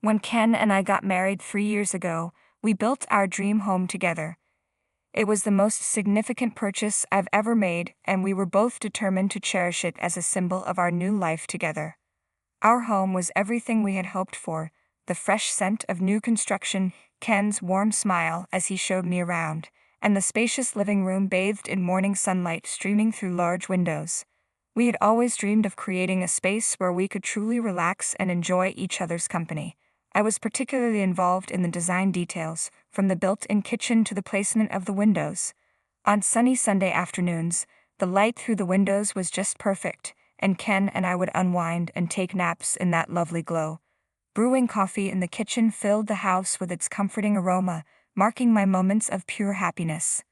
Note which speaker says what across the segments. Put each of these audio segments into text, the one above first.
Speaker 1: When Ken and I got married 3 years ago, we built our dream home together. It was the most significant purchase I've ever made, and we were both determined to cherish it as a symbol of our new life together. Our home was everything we had hoped for: the fresh scent of new construction, Ken's warm smile as he showed me around, and the spacious living room bathed in morning sunlight streaming through large windows. We had always dreamed of creating a space where we could truly relax and enjoy each other's company. I was particularly involved in the design details, from the built-in kitchen to the placement of the windows. On sunny Sunday afternoons, the light through the windows was just perfect, and Ken and I would unwind and take naps in that lovely glow. Brewing coffee in the kitchen filled the house with its comforting aroma, marking my moments of pure happiness.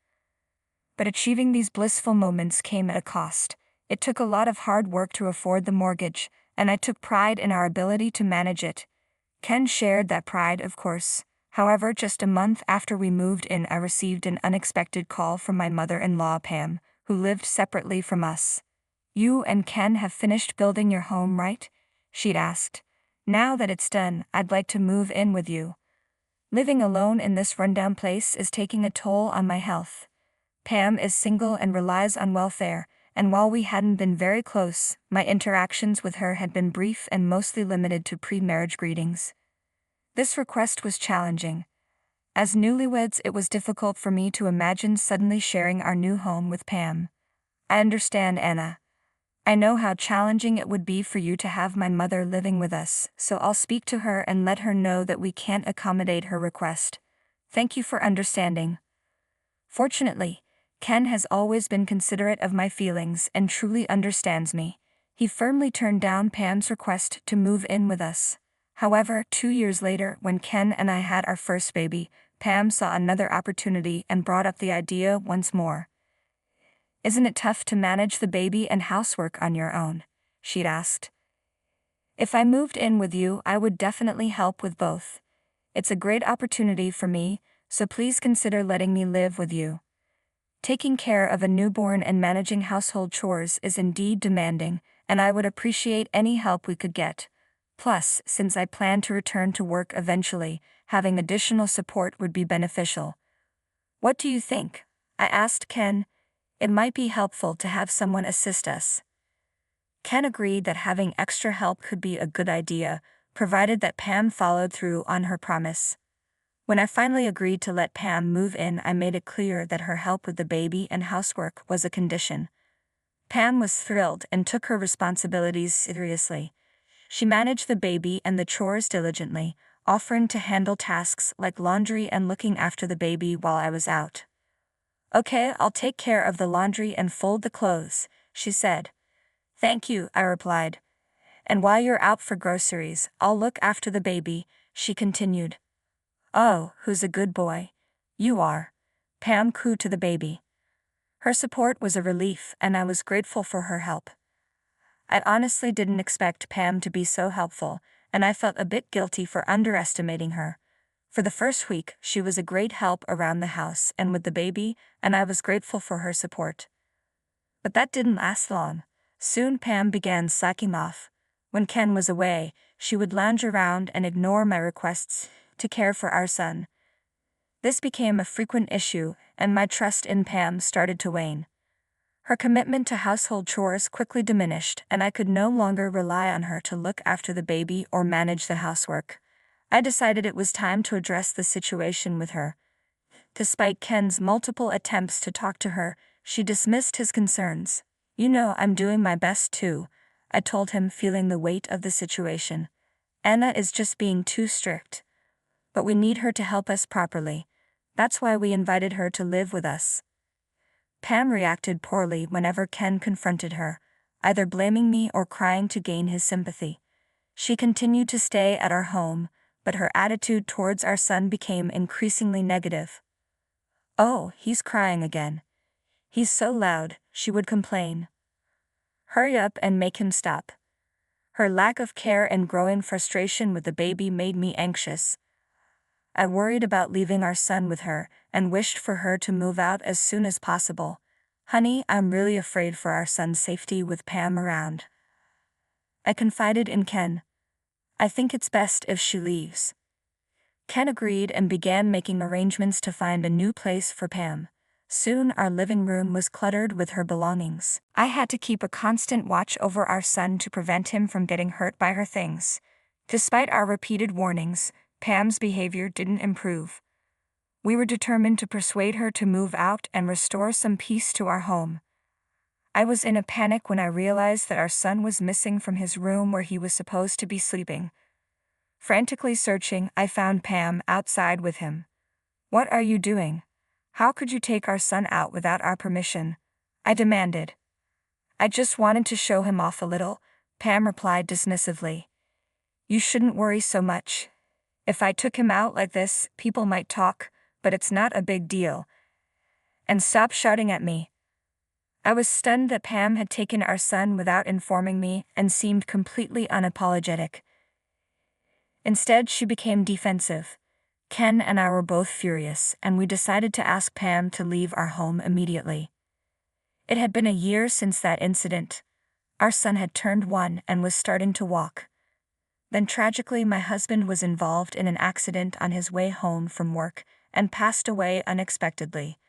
Speaker 1: But achieving these blissful moments came at a cost. It took a lot of hard work to afford the mortgage, and I took pride in our ability to manage it. Ken shared that pride, of course. However, just a month after we moved in, I received an unexpected call from my mother-in-law, Pam, who lived separately from us. "You and Ken have finished building your home, right?" she'd asked. "Now that it's done, I'd like to move in with you. Living alone in this rundown place is taking a toll on my health." Pam is single and relies on welfare, and while we hadn't been very close, my interactions with her had been brief and mostly limited to pre-marriage greetings. This request was challenging. As newlyweds, it was difficult for me to imagine suddenly sharing our new home with Pam. "I understand, Anna. I know how challenging it would be for you to have my mother living with us, so I'll speak to her and let her know that we can't accommodate her request. Thank you for understanding." Fortunately, Ken has always been considerate of my feelings and truly understands me. He firmly turned down Pam's request to move in with us. However, 2 years later, when Ken and I had our first baby, Pam saw another opportunity and brought up the idea once more. "Isn't it tough to manage the baby and housework on your own?" she'd asked. "If I moved in with you, I would definitely help with both. It's a great opportunity for me, so please consider letting me live with you. Taking care of a newborn and managing household chores is indeed demanding, and I would appreciate any help we could get. Plus, since I plan to return to work eventually, having additional support would be beneficial." "What do you think?" I asked Ken. "It might be helpful to have someone assist us." Ken agreed that having extra help could be a good idea, provided that Pam followed through on her promise. When I finally agreed to let Pam move in, I made it clear that her help with the baby and housework was a condition. Pam was thrilled and took her responsibilities seriously. She managed the baby and the chores diligently, offering to handle tasks like laundry and looking after the baby while I was out. "Okay, I'll take care of the laundry and fold the clothes," she said. "Thank you," I replied. "And while you're out for groceries, I'll look after the baby," she continued. "Oh, who's a good boy? You are," Pam cooed to the baby. Her support was a relief, and I was grateful for her help. I honestly didn't expect Pam to be so helpful, and I felt a bit guilty for underestimating her. For the first week, she was a great help around the house and with the baby, and I was grateful for her support. But that didn't last long. Soon Pam began slacking off. When Ken was away, she would lounge around and ignore my requests to care for our son. This became a frequent issue, and my trust in Pam started to wane. Her commitment to household chores quickly diminished, and I could no longer rely on her to look after the baby or manage the housework. I decided it was time to address the situation with her. Despite Ken's multiple attempts to talk to her, she dismissed his concerns. "You know I'm doing my best too," I told him, feeling the weight of the situation. "Anna is just being too strict. But we need her to help us properly. That's why we invited her to live with us." Pam reacted poorly whenever Ken confronted her, either blaming me or crying to gain his sympathy. She continued to stay at our home, but her attitude towards our son became increasingly negative. "Oh, he's crying again. He's so loud," she would complain. "Hurry up and make him stop." Her lack of care and growing frustration with the baby made me anxious. I worried about leaving our son with her and wished for her to move out as soon as possible. "Honey, I'm really afraid for our son's safety with Pam around," I confided in Ken. I think it's best if she leaves. Ken agreed and began making arrangements to find a new place for Pam. Soon our living room was cluttered with her belongings. I had to keep a constant watch over our son to prevent him from getting hurt by her things. Despite our repeated warnings, Pam's behavior didn't improve. We were determined to persuade her to move out and restore some peace to our home. I was in a panic when I realized that our son was missing from his room where he was supposed to be sleeping. Frantically searching, I found Pam outside with him. "What are you doing? How could you take our son out without our permission?" I demanded. "I just wanted to show him off a little," Pam replied dismissively. "You shouldn't worry so much. If I took him out like this, people might talk, but it's not a big deal. And stop shouting at me." I was stunned that Pam had taken our son without informing me and seemed completely unapologetic. Instead, she became defensive. Ken and I were both furious, and we decided to ask Pam to leave our home immediately. It had been a year since that incident. Our son had turned 1 and was starting to walk. Then tragically, my husband was involved in an accident on his way home from work and passed away unexpectedly.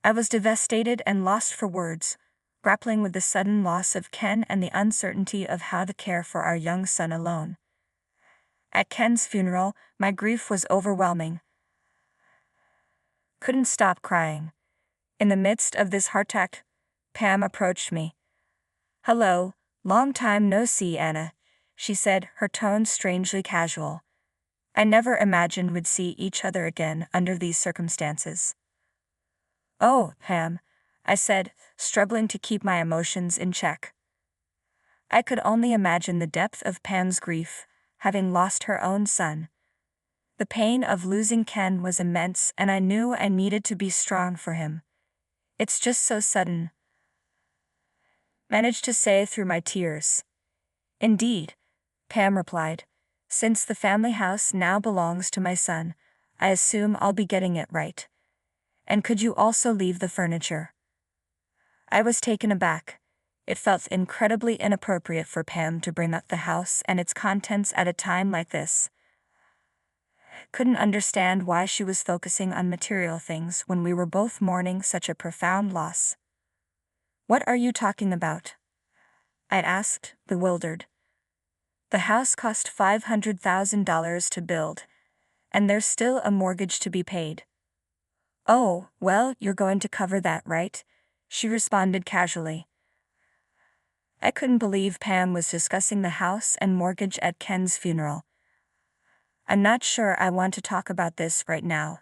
Speaker 1: I was devastated and lost for words, grappling with the sudden loss of Ken and the uncertainty of how to care for our young son alone. At Ken's funeral, my grief was overwhelming. Couldn't stop crying. In the midst of this heart attack, Pam approached me. "Hello, long time no see, Anna," she said, her tone strangely casual. "I never imagined we'd see each other again under these circumstances." "Oh, Pam," I said, struggling to keep my emotions in check. I could only imagine the depth of Pam's grief, having lost her own son. The pain of losing Ken was immense, and I knew I needed to be strong for him. "It's just so sudden," managed to say through my tears. "Indeed," Pam replied. "Since the family house now belongs to my son, I assume I'll be getting it right. And could you also leave the furniture?" I was taken aback. It felt incredibly inappropriate for Pam to bring up the house and its contents at a time like this. Couldn't understand why she was focusing on material things when we were both mourning such a profound loss. "What are you talking about?" I asked, bewildered. "The house cost $500,000 to build, and there's still a mortgage to be paid." "Oh, well, you're going to cover that, right?" she responded casually. I couldn't believe Pam was discussing the house and mortgage at Ken's funeral. "I'm not sure I want to talk about this right now,"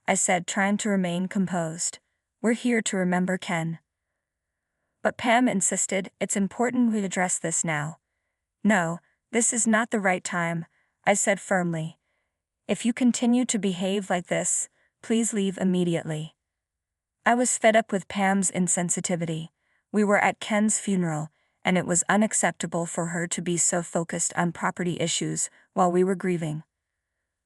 Speaker 1: I said, trying to remain composed. "We're here to remember Ken." But Pam insisted it's important we address this now. "No, this is not the right time," I said firmly. "If you continue to behave like this, please leave immediately." I was fed up with Pam's insensitivity. We were at Ken's funeral, and it was unacceptable for her to be so focused on property issues while we were grieving.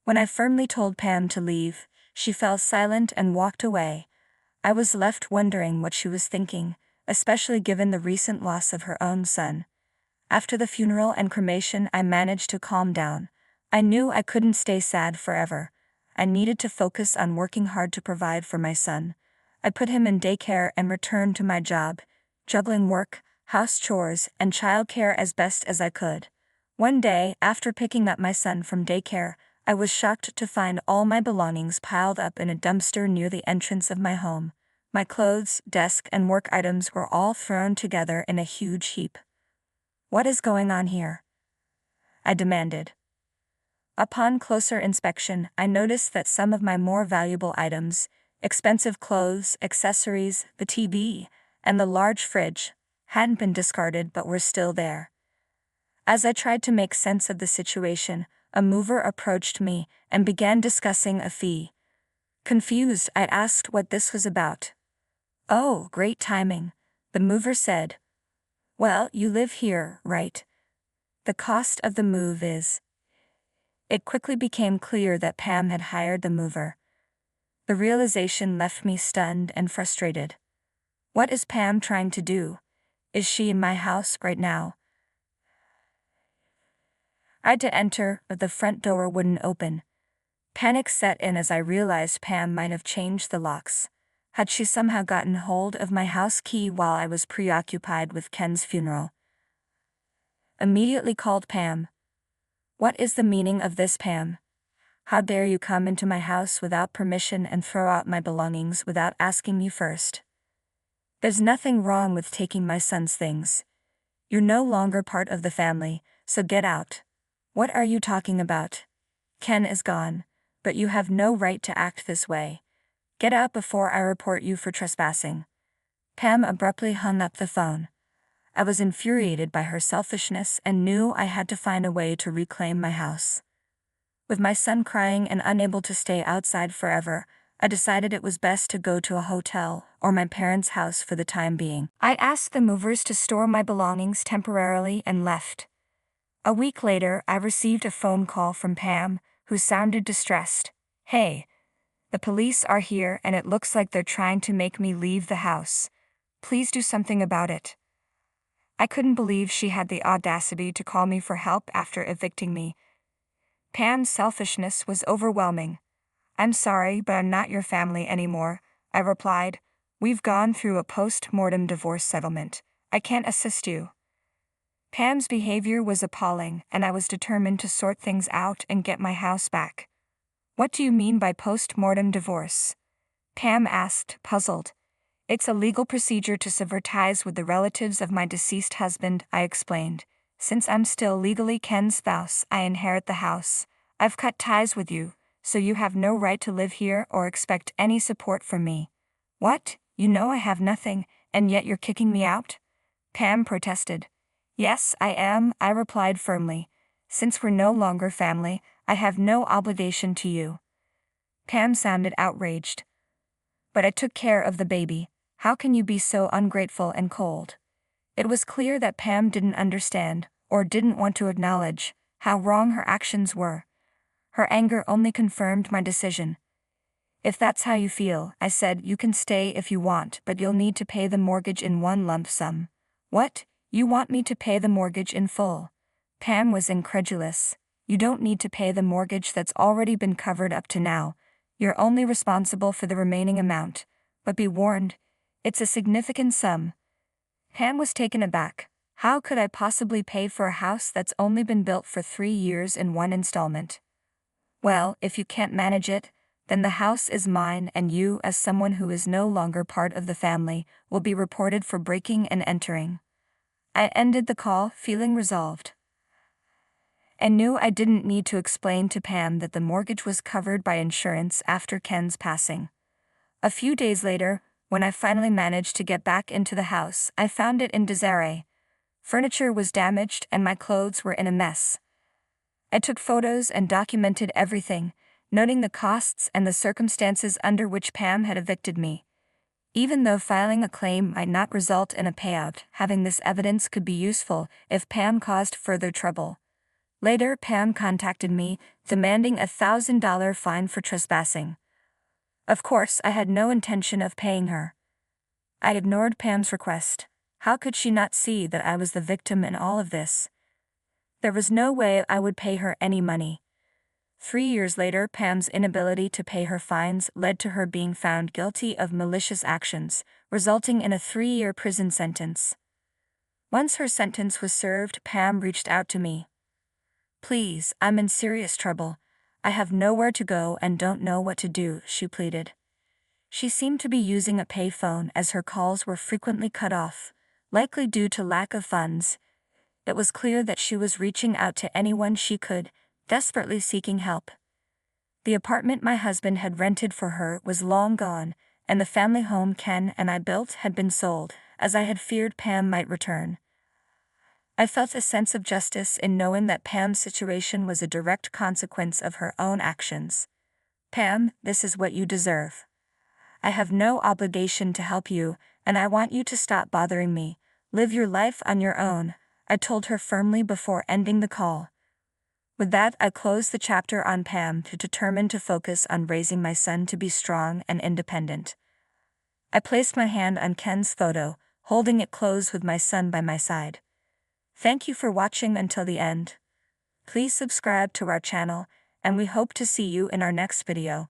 Speaker 1: When I firmly told Pam to leave, she fell silent and walked away. I was left wondering what she was thinking, especially given the recent loss of her own son. After the funeral and cremation, I managed to calm down. I knew I couldn't stay sad forever. I needed to focus on working hard to provide for my son. I put him in daycare and returned to my job, juggling work, house chores, and childcare as best as I could. One day, after picking up my son from daycare, I was shocked to find all my belongings piled up in a dumpster near the entrance of my home. My clothes, desk, and work items were all thrown together in a huge heap. "What is going on here?" I demanded. Upon closer inspection, I noticed that some of my more valuable items, expensive clothes, accessories, the TV, and the large fridge, hadn't been discarded but were still there. As I tried to make sense of the situation, a mover approached me and began discussing a fee. Confused, I asked what this was about. "Oh, great timing," the mover said. "Well, you live here, right? The cost of the move is..." It quickly became clear that Pam had hired the mover. The realization left me stunned and frustrated. What is Pam trying to do? Is she in my house right now? I had to enter, but the front door wouldn't open. Panic set in as I realized Pam might have changed the locks. Had she somehow gotten hold of my house key while I was preoccupied with Ken's funeral? Immediately called Pam. "What is the meaning of this, Pam? How dare you come into my house without permission and throw out my belongings without asking me first? There's nothing wrong with taking my son's things. You're no longer part of the family, so get out." "What are you talking about? Ken is gone, but you have no right to act this way. Get out before I report you for trespassing." Pam abruptly hung up the phone. I was infuriated by her selfishness and knew I had to find a way to reclaim my house. With my son crying and unable to stay outside forever, I decided it was best to go to a hotel or my parents' house for the time being. I asked the movers to store my belongings temporarily and left. A week later, I received a phone call from Pam, who sounded distressed. "Hey, the police are here and it looks like they're trying to make me leave the house. Please do something about it." I couldn't believe she had the audacity to call me for help after evicting me. Pam's selfishness was overwhelming. "I'm sorry, but I'm not your family anymore," I replied. "We've gone through a post-mortem divorce settlement. I can't assist you." Pam's behavior was appalling, and I was determined to sort things out and get my house back. "What do you mean by post-mortem divorce?" Pam asked, puzzled. "It's a legal procedure to sever ties with the relatives of my deceased husband," I explained. "Since I'm still legally Ken's spouse, I inherit the house. I've cut ties with you, so you have no right to live here or expect any support from me." "What? You know I have nothing, and yet you're kicking me out?" Pam protested. "Yes, I am," I replied firmly. "Since we're no longer family, I have no obligation to you." Pam sounded outraged. "But I took care of the baby. How can you be so ungrateful and cold?" It was clear that Pam didn't understand, or didn't want to acknowledge, how wrong her actions were. Her anger only confirmed my decision. "If that's how you feel," I said, "you can stay if you want, but you'll need to pay the mortgage in one lump sum." "What? You want me to pay the mortgage in full?" Pam was incredulous. "You don't need to pay the mortgage that's already been covered up to now. You're only responsible for the remaining amount. But be warned, it's a significant sum." Pam was taken aback. How could I possibly pay for a house that's only been built for 3 years in one installment? "Well, if you can't manage it, then the house is mine and you, as someone who is no longer part of the family, will be reported for breaking and entering." I ended the call, feeling resolved. I knew I didn't need to explain to Pam that the mortgage was covered by insurance after Ken's passing. A few days later, when I finally managed to get back into the house, I found it in disarray. Furniture was damaged and my clothes were in a mess. I took photos and documented everything, noting the costs and the circumstances under which Pam had evicted me. Even though filing a claim might not result in a payout, having this evidence could be useful if Pam caused further trouble. Later, Pam contacted me, demanding a $1,000 fine for trespassing. Of course, I had no intention of paying her. I ignored Pam's request. How could she not see that I was the victim in all of this? There was no way I would pay her any money. 3 years later, Pam's inability to pay her fines led to her being found guilty of malicious actions, resulting in a 3-year prison sentence. Once her sentence was served, Pam reached out to me. "Please, I'm in serious trouble. I have nowhere to go and don't know what to do," she pleaded. She seemed to be using a payphone as her calls were frequently cut off, likely due to lack of funds. It was clear that she was reaching out to anyone she could, desperately seeking help. The apartment my husband had rented for her was long gone, and the family home Ken and I built had been sold, as I had feared Pam might return. I felt a sense of justice in knowing that Pam's situation was a direct consequence of her own actions. "Pam, this is what you deserve. I have no obligation to help you, and I want you to stop bothering me. Live your life on your own," I told her firmly before ending the call. With that, I closed the chapter on Pam, determined to focus on raising my son to be strong and independent. I placed my hand on Ken's photo, holding it close with my son by my side. Thank you for watching until the end. Please subscribe to our channel, and we hope to see you in our next video.